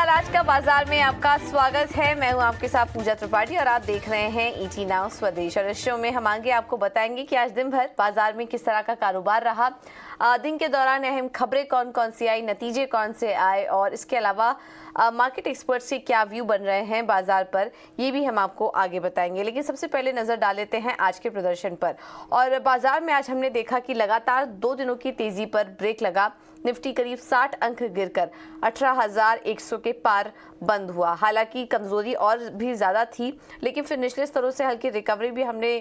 नमस्कार, आज का बाजार में आपका स्वागत है। मैं हूं आपके साथ पूजा त्रिपाठी और आप देख रहे हैं ईटी नाउ स्वदेश। और इस शो में हम आगे आपको बताएंगे कि आज दिन भर बाजार में किस तरह का कारोबार रहा, दिन के दौरान अहम खबरें कौन कौन सी आई, नतीजे कौन से आए और इसके अलावा मार्केट एक्सपर्ट्स के क्या व्यू बन रहे हैं बाजार पर, ये भी हम आपको आगे बताएंगे। लेकिन सबसे पहले नजर डाल लेते हैं आज के प्रदर्शन पर। और बाजार में आज हमने देखा कि लगातार 2 दिनों की तेजी पर ब्रेक लगा। निफ्टी करीब 60 अंक गिरकर 18,100 के पार बंद हुआ। हालांकि कमजोरी और भी ज्यादा थी, लेकिन फिर निचले स्तरों से हल्की रिकवरी भी हमने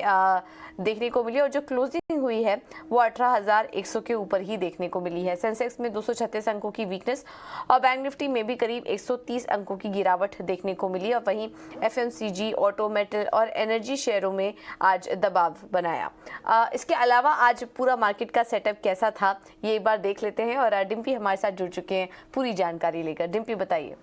देखने को मिली और जो क्लोजिंग हुई है वो 18,100 के ऊपर ही देखने को मिली है। सेंसेक्स में 236 अंकों की वीकनेस और बैंक निफ्टी में भी करीब 130 अंकों की गिरावट देखने को मिली। और वहीं एफएमसीजी, ऑटो, मेटल और एनर्जी शेयरों में आज दबाव बनाया। इसके अलावा आज पूरा मार्केट का सेटअप कैसा था ये एक बार देख लेते हैं और डिम्पी हमारे साथ जुड़ चुके हैं पूरी जानकारी लेकर। डिम्पी बताइए।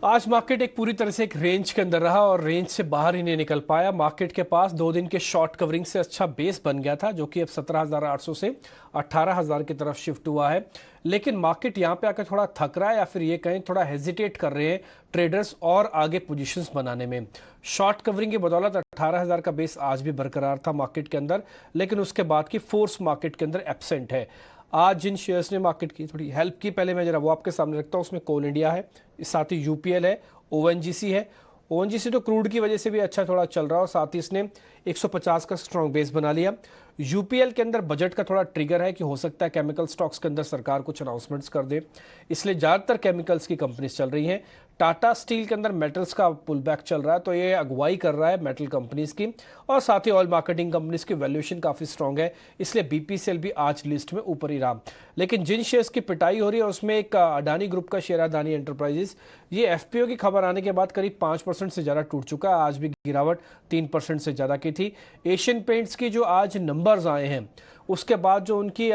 आज मार्केट एक पूरी तरह से एक रेंज के अंदर रहा और रेंज से बाहर ही नहीं निकल पाया। मार्केट के पास 2 दिन के शॉर्ट कवरिंग से अच्छा बेस बन गया था, जो कि अब 17,800 से 18,000 की तरफ शिफ्ट हुआ है। लेकिन मार्केट यहाँ पे आकर थोड़ा थक रहा है, या फिर ये कहें थोड़ा हेजिटेट कर रहे हैं ट्रेडर्स और आगे पोजीशंस बनाने में। शॉर्ट कवरिंग की बदौलत 18,000 का बेस आज भी बरकरार था मार्केट के अंदर, लेकिन उसके बाद की फोर्स मार्केट के अंदर एब्सेंट है। आज जिन शेयर्स ने मार्केट की थोड़ी हेल्प की, पहले मैं जरा वो आपके सामने रखता हूँ। उसमें कोल इंडिया है, साथ ही यूपीएल है, ओएनजीसी है। ओएनजीसी तो क्रूड की वजह से भी अच्छा थोड़ा चल रहा है और साथ ही इसने 150 का स्ट्रॉन्ग बेस बना लिया। यूपीएल के अंदर बजट का थोड़ा ट्रिगर है कि हो सकता है केमिकल स्टॉक्स के अंदर सरकार कुछ अनाउंसमेंट्स कर दे, इसलिए ज़्यादातर केमिकल्स की कंपनीज चल रही हैं। टाटा स्टील के अंदर मेटल्स का पुल बैक चल रहा है, तो ये अगुवाई कर रहा है मेटल कंपनीज की। और साथ ही ऑयल मार्केटिंग कंपनीज की वैल्यूएशन काफ़ी स्ट्रॉन्ग है, इसलिए बीपीसीएल भी आज लिस्ट में ऊपर ही रहा। लेकिन जिन शेयर्स की पिटाई हो रही है उसमें एक अडानी ग्रुप का शेयर, अडानी एंटरप्राइजेस, ये एफपीओ की खबर आने के बाद करीब 5% से ज़्यादा टूट चुका है। आज भी गिरावट 3% से ज़्यादा की थी। एशियन पेंट्स की जो आज नंबर्स आए हैं, उसके बाद जो उनकी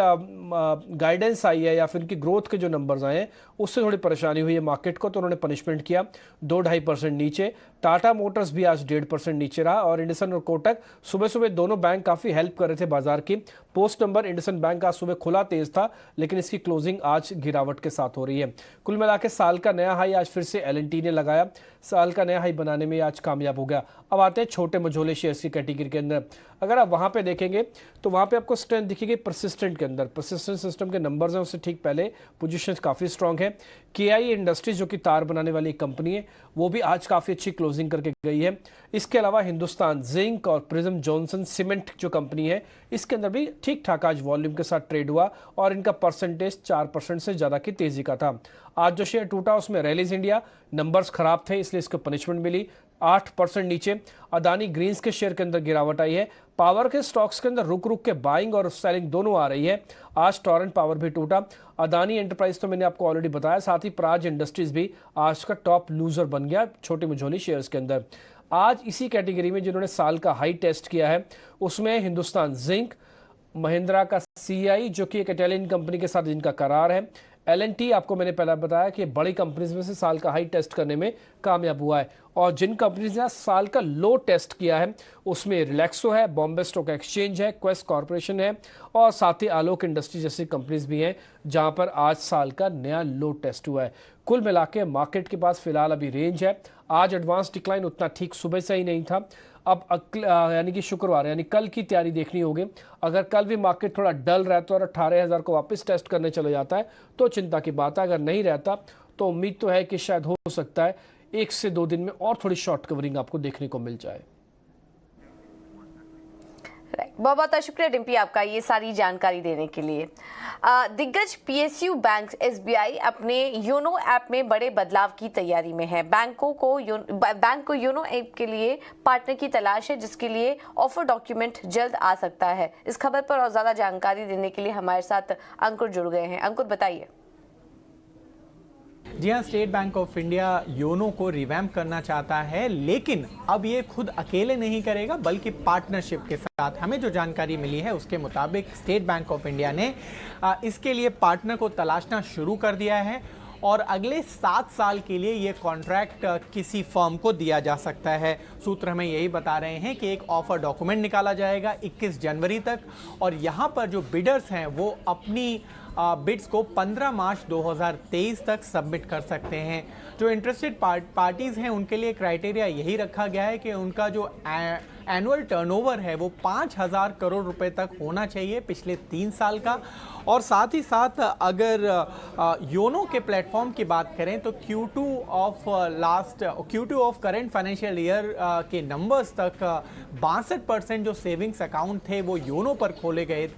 गाइडेंस आई है या फिर उनकी ग्रोथ के जो नंबर्स आए हैं, उससे थोड़ी परेशानी हुई है मार्केट को, तो उन्होंने पनिशमेंट किया 2-2.5% नीचे। टाटा मोटर्स भी आज 1.5% नीचे रहा और इंडसन और कोटक सुबह सुबह दोनों बैंक काफ़ी हेल्प कर रहे थे बाजार की। पोस्ट नंबर इंडसन बैंक आज सुबह खुला तेज था, लेकिन इसकी क्लोजिंग आज गिरावट के साथ हो रही है। कुल मिलाकर साल का नया हाई आज फिर से एल&टी ने लगाया, साल का नया हाई बनाने में आज कामयाब हो गया। अब आते हैं छोटे मझोले शेयर्स की कैटेगरी के अंदर। अगर आप वहां पे देखेंगे तो वहां पे आपको स्ट्रेंथ दिखेगी परसिस्टेंट के अंदर। परसिस्टेंट सिस्टम के नंबर्स हैं उससे ठीक पहले पोजीशंस काफ़ी स्ट्रांग है। केआई इंडस्ट्रीज जो कि तार बनाने वाली कंपनी है, वो भी आज काफ़ी अच्छी क्लोजिंग करके गई है। इसके अलावा हिंदुस्तान जिंक और प्रिज्म जॉनसन सीमेंट जो कंपनी है, इसके अंदर भी ठीक ठाक आज वॉल्यूम के साथ ट्रेड हुआ और इनका परसेंटेज 4% से ज़्यादा की तेजी का था। आज जो शेयर टूटा उसमें रैलीज इंडिया, नंबर्स खराब थे इसलिए इसको पनिशमेंट मिली, 8% नीचे। अदानी ग्रीन्स के शेयर के अंदर गिरावट आई है। पावर के स्टॉक्स के अंदर रुक रुक के बाइंग और सेलिंग दोनों आ रही है। आज टोरेंट पावर भी टूटा। अदानी एंटरप्राइज तो मैंने आपको ऑलरेडी बताया, साथ ही प्राज इंडस्ट्रीज भी आज का टॉप लूजर बन गया छोटी मझोली शेयर्स के अंदर। आज इसी कैटेगरी में जिन्होंने साल का हाई टेस्ट किया है उसमें हिंदुस्तान जिंक, महिंद्रा का सीआई जो कि एक इटालियन कंपनी के साथ जिनका करार है, एल&टी आपको मैंने पहले बताया कि बड़ी कंपनीज में से साल का हाई टेस्ट करने में कामयाब हुआ है। और जिन कंपनीज ने साल का लो टेस्ट किया है उसमें रिलैक्सो है, बॉम्बे स्टॉक एक्सचेंज है, क्वेस्ट कॉर्पोरेशन है और साथ ही आलोक इंडस्ट्री जैसी कंपनीज भी हैं जहां पर आज साल का नया लो टेस्ट हुआ है। कुल मिला के मार्केट के पास फिलहाल अभी रेंज है। आज एडवांस डिक्लाइन उतना ठीक सुबह से ही नहीं था। अब यानी कि शुक्रवार यानी कल की तैयारी देखनी होगी। अगर कल भी मार्केट थोड़ा डल रहता है और 18,000 को वापस टेस्ट करने चले जाता है तो चिंता की बात है। अगर नहीं रहता तो उम्मीद तो है कि शायद हो सकता है 1 से 2 दिन में और थोड़ी शॉर्ट कवरिंग आपको देखने को मिल जाए। बहुत बहुत शुक्रिया डिम्पी आपका ये सारी जानकारी देने के लिए। दिग्गज पीएसयू बैंक एसबीआई अपने योनो ऐप में बड़े बदलाव की तैयारी में है। बैंक को योनो ऐप के लिए पार्टनर की तलाश है, जिसके लिए ऑफर डॉक्यूमेंट जल्द आ सकता है। इस खबर पर और ज्यादा जानकारी देने के लिए हमारे साथ अंकुर जुड़ गए हैं। अंकुर बताइए। जी हाँ, state bank of India YONO को रिवैम्प करना चाहता है, लेकिन अब ये खुद अकेले नहीं करेगा बल्कि पार्टनरशिप के साथ। हमें जो जानकारी मिली है उसके मुताबिक स्टेट बैंक ऑफ इंडिया ने इसके लिए पार्टनर को तलाशना शुरू कर दिया है और अगले 7 साल के लिए ये कॉन्ट्रैक्ट किसी फर्म को दिया जा सकता है। सूत्र हमें यही बता रहे हैं कि एक ऑफर डॉक्यूमेंट निकाला जाएगा 21 जनवरी तक और यहाँ पर जो बिडर्स हैं वो अपनी बिड्स को 15 मार्च 2023 तक सबमिट कर सकते हैं। जो इंटरेस्टेड पार्टीज़ हैं उनके लिए क्राइटेरिया यही रखा गया है कि उनका जो एनुअल टर्नओवर है वो 5,000 करोड़ रुपए तक होना चाहिए पिछले 3 साल का। और साथ ही साथ अगर योनो के प्लेटफॉर्म की बात करें तो Q2 of current financial year के नंबर्स तक 62% जो सेविंग्स अकाउंट थे वो योनो पर खोले गए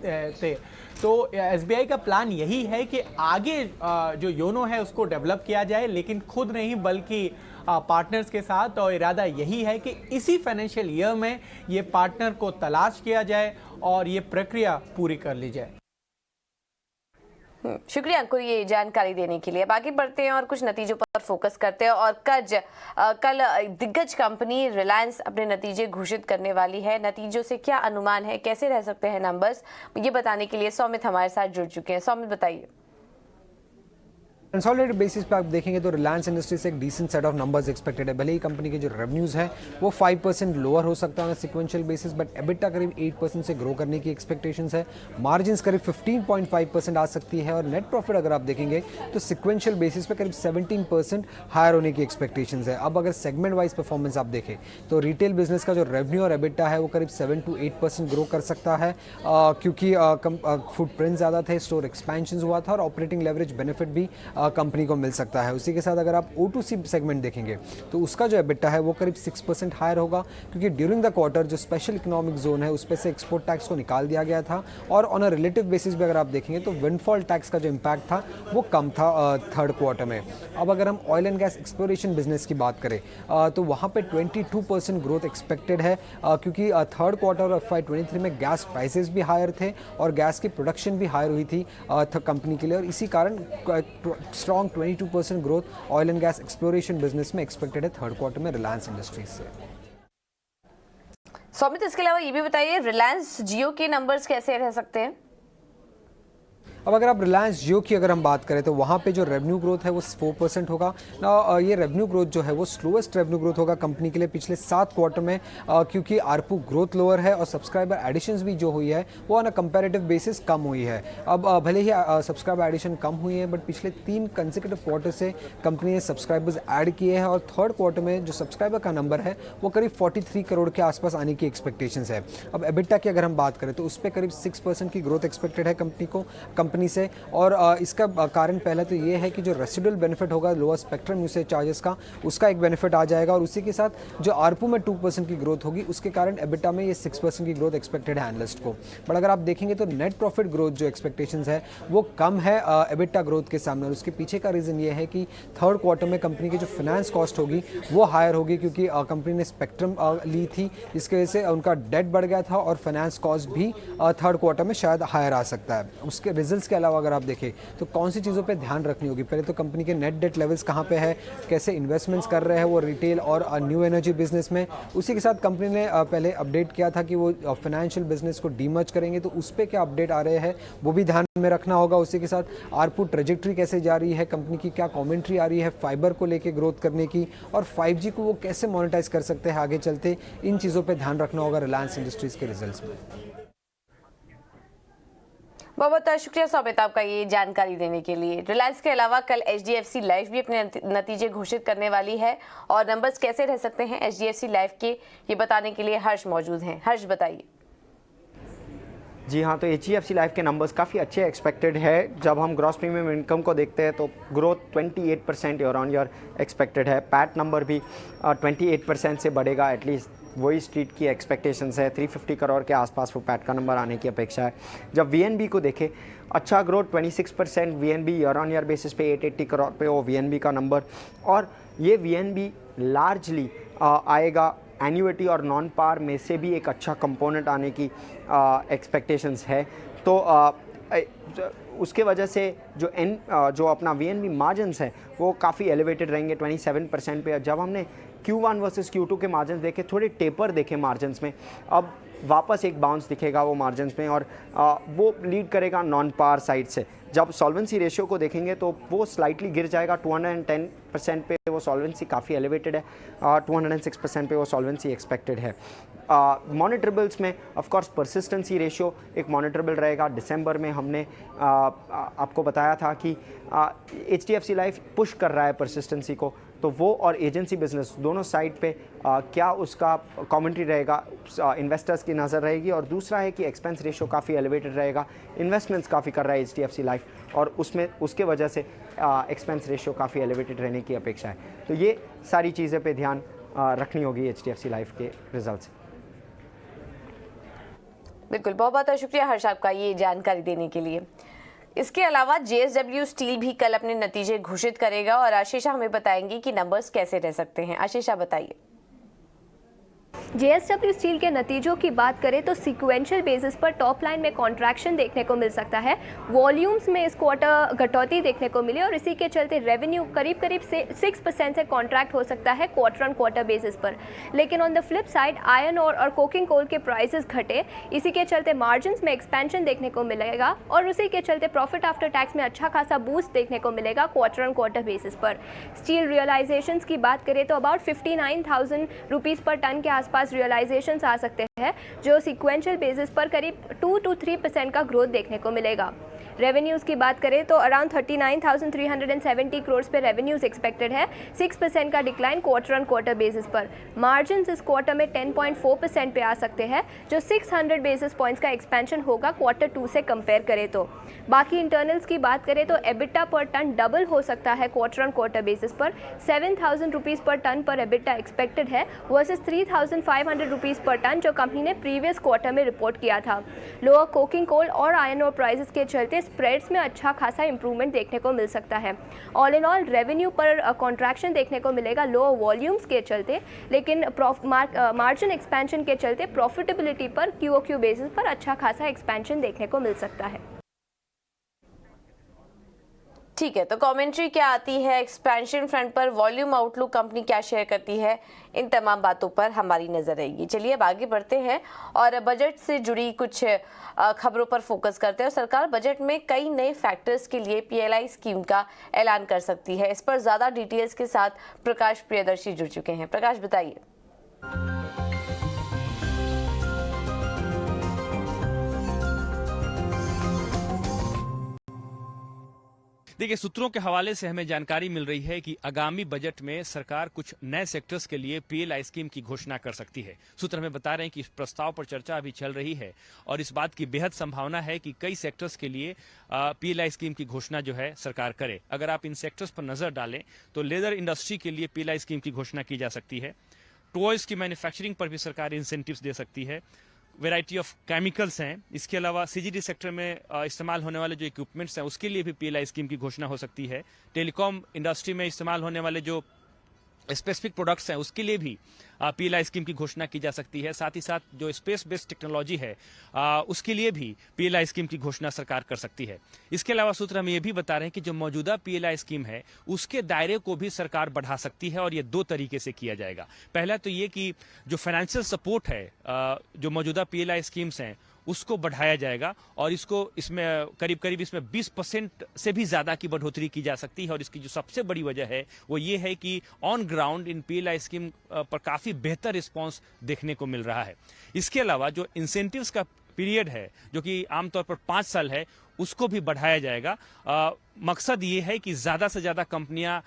थे। तो SBI का प्लान यही है कि आगे जो योनो है उसको डेवलप किया जाए, लेकिन खुद नहीं बल्कि पार्टनर्स के साथ। और इरादा यही है कि इसी फाइनेंशियल ईयर में ये पार्टनर को तलाश किया जाए और ये प्रक्रिया पूरी कर ली जाए। शुक्रिया अंकुर ये जानकारी देने के लिए। बाकी बढ़ते हैं और कुछ नतीजों पर फोकस करते हैं। और कल दिग्गज कंपनी रिलायंस अपने नतीजे घोषित करने वाली है। नतीजों से क्या अनुमान है, कैसे रह सकते हैं नंबर्स, ये बताने के लिए सौमित हमारे साथ जुड़ चुके हैं। सौमित बताइए। कंसोलिडेटेड बेसिस पे आप देखेंगे तो रिलायंस इंडस्ट्री से एक decent set of numbers expected है। भले ही कंपनी के जो रेवेन्यूज हैं वो 5% लोअर हो सकता है सिक्वेंशियल बेसिस, बट एबिटा करीब 8% से ग्रो करने की एक्सपेक्टेशंस है। मार्जिन्स करीब 15.5% आ सकती है और नेट प्रॉफिट अगर आप देखेंगे तो सिक्वेंशियल बेसिस पे करीब 17% हायर होने की एक्सपेक्टेशंस है। अब अगर सेगमेंट वाइज परफॉर्मेंस आप देखें तो रिटेल बिजनेस का जो रेवेन्यू और एबिटा है वो करीब 7 to 8% ग्रो कर सकता है, क्योंकि फुटप्रिंट ज़्यादा थे, स्टोर एक्सपेंशन हुआ था और ऑपरेटिंग लेवरेज बेनिफिट भी कंपनी को मिल सकता है। उसी के साथ अगर आप O2C सेगमेंट देखेंगे तो उसका जो एबिटा है वो करीब 6% हायर होगा, क्योंकि ड्यूरिंग द क्वार्टर जो स्पेशल इकोनॉमिक जोन है उस पे से एक्सपोर्ट टैक्स को निकाल दिया गया था। और ऑन अ रिलेटिव बेसिस भी अगर आप देखेंगे तो विंडफॉल टैक्स का जो इम्पैक्ट था वो कम था थर्ड क्वार्टर में। अब अगर हम oil and gas exploration business की बात करें तो वहाँ पे 22% ग्रोथ एक्सपेक्टेड है, क्योंकि थर्ड क्वार्टर ऑफ FY23 में गैस प्राइसेस भी हायर थे और गैस की प्रोडक्शन भी हायर हुई थी कंपनी के लिए, और इसी कारण strong 22% growth oil and gas exploration business में एक्सपेक्टेड है थर्ड क्वार्टर में रिलायंस इंडस्ट्रीज से। सौमित इसके अलावा ये भी बताइए रिलायंस जियो के नंबर्स कैसे रह सकते हैं? अब अगर आप रिलायंस जियो की अगर हम बात करें तो वहाँ पे जो रेवेन्यू ग्रोथ है वो 4% होगा ना। ये रेवेन्यू ग्रोथ जो है वो स्लोएस्ट रेवेन्यू ग्रोथ होगा कंपनी के लिए पिछले 7 क्वार्टर में, क्योंकि आरपू ग्रोथ लोअर है और सब्सक्राइबर एडिशंस भी जो हुई है वो ऑन अ कंपैरेटिव बेसिस कम हुई है। अब भले ही सब्सक्राइबर एडिशन कम हुई है, बट पिछले 3 कंसेक्यूटिव क्वार्टर से कंपनी ने सब्सक्राइबर्स ऐड किए हैं और थर्ड क्वार्टर में जो सब्सक्राइबर का नंबर है वो करीब 43 करोड़ के आसपास आने की एक्सपेक्टेशंस है। अब एबिटा की अगर हम बात करें तो उस पर करीब 6% की ग्रोथ एक्सपेक्टेड है कंपनी से, और इसका कारण पहला तो ये है कि जो रेसिडुअल बेनिफिट होगा लोअर स्पेक्ट्रम यूसेज चार्जेस का, उसका एक बेनिफिट आ जाएगा, और उसी के साथ जो आरपू में 2% की ग्रोथ होगी उसके कारण एबिटा में ये 6% की ग्रोथ एक्सपेक्टेड है एनालिस्ट को। बट अगर आप देखेंगे तो नेट प्रॉफिट ग्रोथ जो एक्सपेक्टेशंस है वो कम है एबिटा ग्रोथ के सामने, और उसके पीछे का रीज़न ये है कि थर्ड क्वार्टर में कंपनी की जो फाइनेंस कॉस्ट होगी वो हायर होगी, क्योंकि कंपनी ने स्पेक्ट्रम ली थी, जिसकी वजह से उनका डेट बढ़ गया था और फाइनेंस कॉस्ट भी थर्ड क्वार्टर में शायद हायर आ सकता है। उसके रिजल्ट्स के अलावा अगर आप देखें तो कौन सी चीज़ों पे ध्यान रखनी होगी, पहले तो कंपनी के नेट डेट लेवल्स कहाँ पे है, कैसे इन्वेस्टमेंट्स कर रहे हैं वो रिटेल और न्यू एनर्जी बिजनेस में। उसी के साथ कंपनी ने पहले अपडेट किया था कि वो फाइनेंशियल बिजनेस को डीमर्ज करेंगे, तो उस पर क्या अपडेट आ रहे हैं वो भी ध्यान में रखना होगा। उसी के साथ आरपू ट्रेजेक्ट्री कैसे जा रही है, कंपनी की क्या कॉमेंट्री आ रही है फाइबर को लेके ग्रोथ करने की, और 5G को वो कैसे मोनेटाइज कर सकते हैं आगे चलते, इन चीज़ों पर ध्यान रखना होगा रिलायंस इंडस्ट्रीज के रिजल्ट्स में। बहुत बहुत शुक्रिया सौमित आपका ये जानकारी देने के लिए। रिलायंस के अलावा कल HDFC लाइफ भी अपने नतीजे घोषित करने वाली है, और नंबर्स कैसे रह सकते हैं HDFC लाइफ के ये बताने के लिए हर्ष मौजूद हैं। हर्ष बताइए। जी हाँ, तो HDFC लाइफ के नंबर्स काफ़ी अच्छे एक्सपेक्टेड है। जब हम ग्रॉस प्रीमियम इनकम को देखते हैं तो growth 28% year on year expected है। पैट नंबर भी 28% से बढ़ेगा, एटलीस्ट वही स्ट्रीट की एक्सपेक्टेशंस है। 350 करोड़ के आसपास वो पैट का नंबर आने की अपेक्षा है। जब VNB को देखें, अच्छा growth 26% VNB year on year basis पे 880 करोड़ पे वो VNB का नंबर, और ये VNB लार्जली आएगा एन्युइटी और नॉन पार में से भी एक अच्छा कंपोनेंट आने की एक्सपेक्टेशंस है। तो उसके वजह से जो अपना VNB मार्जिन्स है वो काफ़ी एलिवेटेड रहेंगे 27% पे। जब हमने Q1 वर्सेस Q2 के मार्जिन देखे, थोड़े टेपर देखे मार्जिन्स में, अब वापस एक बाउंस दिखेगा वो मार्जिन्स में, और वो लीड करेगा नॉन पार साइड से। जब सॉल्वेंसी रेशियो को देखेंगे तो वो स्लाइटली गिर जाएगा 210% पे, वो सॉल्वेंसी काफ़ी एलिवेटेड है, 206% पे वो सॉल्वेंसी एक्सपेक्टेड है। मॉनिटरेबल्स में ऑफ कोर्स परसिस्टेंसी रेशियो एक मॉनिटरेबल रहेगा। दिसंबर में हमने आपको बताया था कि HDFC लाइफ पुश कर रहा है परसिस्टेंसी को, तो वो और एजेंसी बिजनेस दोनों साइड पे क्या उसका कमेंट्री रहेगा, इन्वेस्टर्स की नज़र रहेगी। और दूसरा है कि एक्सपेंस रेशियो काफ़ी एलिवेटेड रहेगा, इन्वेस्टमेंट्स काफ़ी कर रहा है HDFC लाइफ और उसमें उसके वजह से एक्सपेंस रेशियो काफ़ी एलिवेटेड रहने की अपेक्षा है। तो ये सारी चीज़ें पे ध्यान रखनी होगी HDFC लाइफ के रिजल्ट से। बिल्कुल, बहुत बहुत शुक्रिया हर्ष आपका ये जानकारी देने के लिए। इसके अलावा JSW स्टील भी कल अपने नतीजे घोषित करेगा और आशीषा हमें बताएंगी कि नंबर्स कैसे रह सकते हैं। आशीषा बताइए। JSW स्टील के नतीजों की बात करें तो सीक्वेंशियल बेसिस पर टॉप लाइन में कॉन्ट्रैक्शन देखने को मिल सकता है। वॉल्यूम्स में इस क्वार्टर कटौती देखने को मिली और इसी के चलते रेवेन्यू करीब 6% से कॉन्ट्रैक्ट हो सकता है क्वार्टर ऑन क्वार्टर बेसिस पर। लेकिन on the flip side iron और कोकिंग कोल के प्राइसेस घटे, इसी के चलते मार्जिन्स में एक्सपेंशन देखने को मिलेगा और उसी के चलते प्रॉफिट आफ्टर टैक्स में अच्छा खासा बूस्ट देखने को मिलेगा क्वार्टर ऑन क्वार्टर बेसिस पर। स्टील रियलाइजेशंस की बात करें तो अबाउट 59,000 रुपीज़ पर टन के आसपास रियलाइजेशंस आ सकते हैं, जो सीक्वेंशियल बेसिस पर करीब 2 to 3% का ग्रोथ देखने को मिलेगा। रेवेन्यूज़ की बात करें तो अराउंड 39,370 करोड़ पे रेवेन्यूज़ एक्सपेक्टेड है, 6% का decline quarter on quarter basis पर। मार्जिन्स इस क्वार्टर में 10.4% पे आ सकते हैं, जो 600 बेसिस पॉइंट्स का एक्सपेंशन होगा क्वार्टर 2 से कंपेयर करें तो। बाकी इंटरनल्स की बात करें तो एबिटा पर टन डबल हो सकता है क्वार्टर ऑन क्वार्टर बेसिस पर। 7,000 रुपीज़ पर टन पर एबिटा एक्सपेक्टेड है वर्सेस 3,500 रुपीज़ पर टन जो कंपनी ने प्रीवियस क्वार्टर में रिपोर्ट किया था। लोअर कोकिंग कोल और आयरन और प्राइसेस के चलते स्प्रेड्स में अच्छा खासा इंप्रूवमेंट देखने को मिल सकता है। ऑल इन ऑल रेवेन्यू पर कॉन्ट्रैक्शन देखने को मिलेगा लोअर वॉल्यूम्स के चलते, लेकिन मार्जिन एक्सपेंशन के चलते प्रॉफिटेबिलिटी पर QOQ बेसिस पर अच्छा खासा एक्सपेंशन देखने को मिल सकता है। ठीक है, तो कमेंट्री क्या आती है, एक्सपेंशन फ्रंट पर वॉल्यूम आउटलुक कंपनी क्या शेयर करती है, इन तमाम बातों पर हमारी नजर रहेगी। चलिए अब आगे बढ़ते हैं और बजट से जुड़ी कुछ खबरों पर फोकस करते हैं। और सरकार बजट में कई नए फैक्टर्स के लिए PLI स्कीम का ऐलान कर सकती है। इस पर ज्यादा डिटेल्स के साथ प्रकाश प्रियदर्शी जुड़ चुके हैं। प्रकाश बताइए। देखिए, सूत्रों के हवाले से हमें जानकारी मिल रही है कि आगामी बजट में सरकार कुछ नए सेक्टर्स के लिए PLI स्कीम की घोषणा कर सकती है। सूत्र हमें बता रहे हैं कि इस प्रस्ताव पर चर्चा अभी चल रही है और इस बात की बेहद संभावना है कि कई सेक्टर्स के लिए PLI स्कीम की घोषणा जो है सरकार करे। अगर आप इन सेक्टर्स पर नजर डालें तो लेदर इंडस्ट्री के लिए PLI स्कीम की घोषणा की जा सकती है। टॉयज की मैन्युफैक्चरिंग पर भी सरकार इंसेंटिव्स दे सकती है। वैरायटी ऑफ केमिकल्स हैं। इसके अलावा CGD सेक्टर में इस्तेमाल होने वाले जो इक्विपमेंट्स हैं उसके लिए भी PLI स्कीम की घोषणा हो सकती है। टेलीकॉम इंडस्ट्री में इस्तेमाल होने वाले जो स्पेसिफिक प्रोडक्ट्स हैं उसके लिए भी PLI स्कीम की घोषणा की जा सकती है। साथ ही साथ जो स्पेस बेस्ड टेक्नोलॉजी है उसके लिए भी PLI स्कीम की घोषणा सरकार कर सकती है। इसके अलावा सूत्र हमें यह भी बता रहे हैं कि जो मौजूदा PLI स्कीम है उसके दायरे को भी सरकार बढ़ा सकती है और ये दो तरीके से किया जाएगा। पहला तो ये कि जो फाइनेंशियल सपोर्ट है जो मौजूदा PLI स्कीम्स हैं उसको बढ़ाया जाएगा और इसमें करीब इसमें 20% से भी ज्यादा की बढ़ोतरी की जा सकती है। और इसकी जो सबसे बड़ी वजह है वो ये है कि on ground in PLI scheme पर काफी बेहतर रिस्पांस देखने को मिल रहा है। इसके अलावा जो इंसेंटिव्स का पीरियड है जो कि आमतौर पर 5 साल है उसको भी बढ़ाया जाएगा। मकसद ये है कि ज्यादा से ज्यादा कंपनियां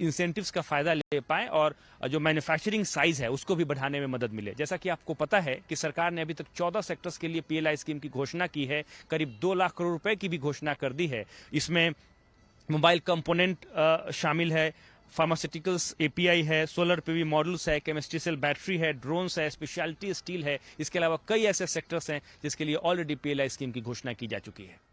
इंसेंटिव्स का फायदा ले पाएं और जो मैन्युफैक्चरिंग साइज है उसको भी बढ़ाने में मदद मिले। जैसा कि आपको पता है कि सरकार ने अभी तक 14 सेक्टर्स के लिए PLI स्कीम की घोषणा की है, करीब 2 लाख करोड़ रुपए की भी घोषणा कर दी है। इसमें मोबाइल कंपोनेंट शामिल है, फार्मास्यूटिकल्स API है, सोलर PV मॉडल्स है, केमिस्ट्री सेल बैटरी है, ड्रोन्स है, स्पेशलिटी स्टील है। इसके अलावा कई ऐसे सेक्टर्स हैं जिसके लिए ऑलरेडी PLI स्कीम की घोषणा की जा चुकी है।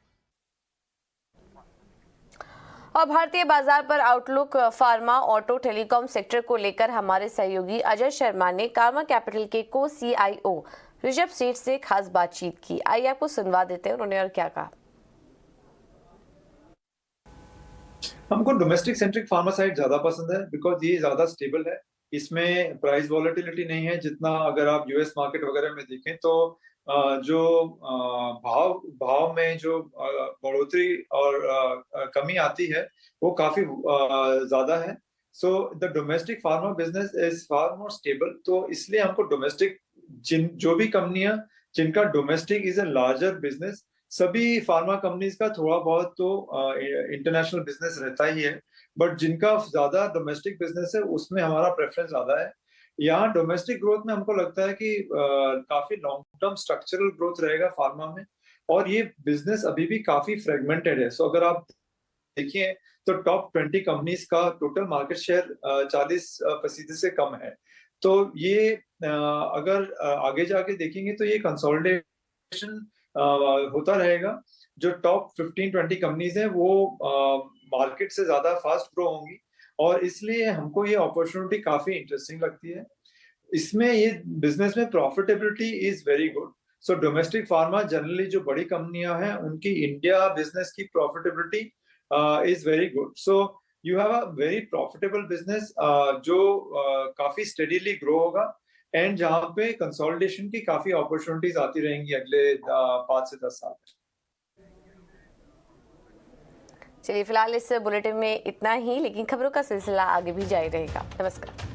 और भारतीय बाजार पर outlook pharma, auto, telecom sector को लेकर हमारे सहयोगी अजय शर्मा ने कारमा कैपिटल के CIO ऋषभ सेठ से खास बातचीत की। आइए आपको सुनवा देते हैं उन्होंने और क्या कहा। हमको डोमेस्टिक सेंट्रिक फार्मा साइड ज्यादा पसंद है बिकॉज ये ज्यादा स्टेबल है। इसमें प्राइस वॉलेटिलिटी नहीं है जितना अगर आप US मार्केट वगैरह में देखें तो जो भाव में जो बढ़ोतरी और कमी आती है वो काफी ज्यादा है। So the domestic pharma business is far more stable. तो इसलिए हमको डोमेस्टिक जो भी कंपनियां जिनका domestic is a larger business, सभी फार्मा कंपनीज का थोड़ा बहुत तो इंटरनेशनल बिजनेस रहता ही है, बट जिनका ज्यादा डोमेस्टिक बिजनेस है उसमें हमारा प्रेफरेंस ज्यादा है। यहाँ डोमेस्टिक ग्रोथ में हमको लगता है कि काफी लॉन्ग टर्म स्ट्रक्चरल ग्रोथ रहेगा फार्मा में, और ये बिजनेस अभी भी काफी फ्रेगमेंटेड है। सो अगर आप देखिए तो टॉप 20 कंपनीज का टोटल मार्केट शेयर 40% से कम है। तो ये अगर आगे जाके देखेंगे तो ये कंसोलिडेशन होता रहेगा। जो टॉप 15-20 कंपनीज हैं वो मार्केट से ज्यादा फास्ट ग्रो होंगी, और इसलिए हमको ये अपॉर्चुनिटी काफी इंटरेस्टिंग लगती है। इसमें ये बिजनेस में profitability is very good. So domestic pharma generally जो बड़ी कंपनियां हैं उनकी इंडिया बिजनेस की profitability is very good. So you have a very profitable business जो काफी स्टेडीली ग्रो होगा, एंड जहां पे कंसोलिडेशन की काफी अपॉर्चुनिटीज आती रहेंगी अगले 5 से 10 साल में। चलिए फिलहाल इस बुलेटिन में इतना ही, लेकिन खबरों का सिलसिला आगे भी जारी रहेगा। नमस्कार।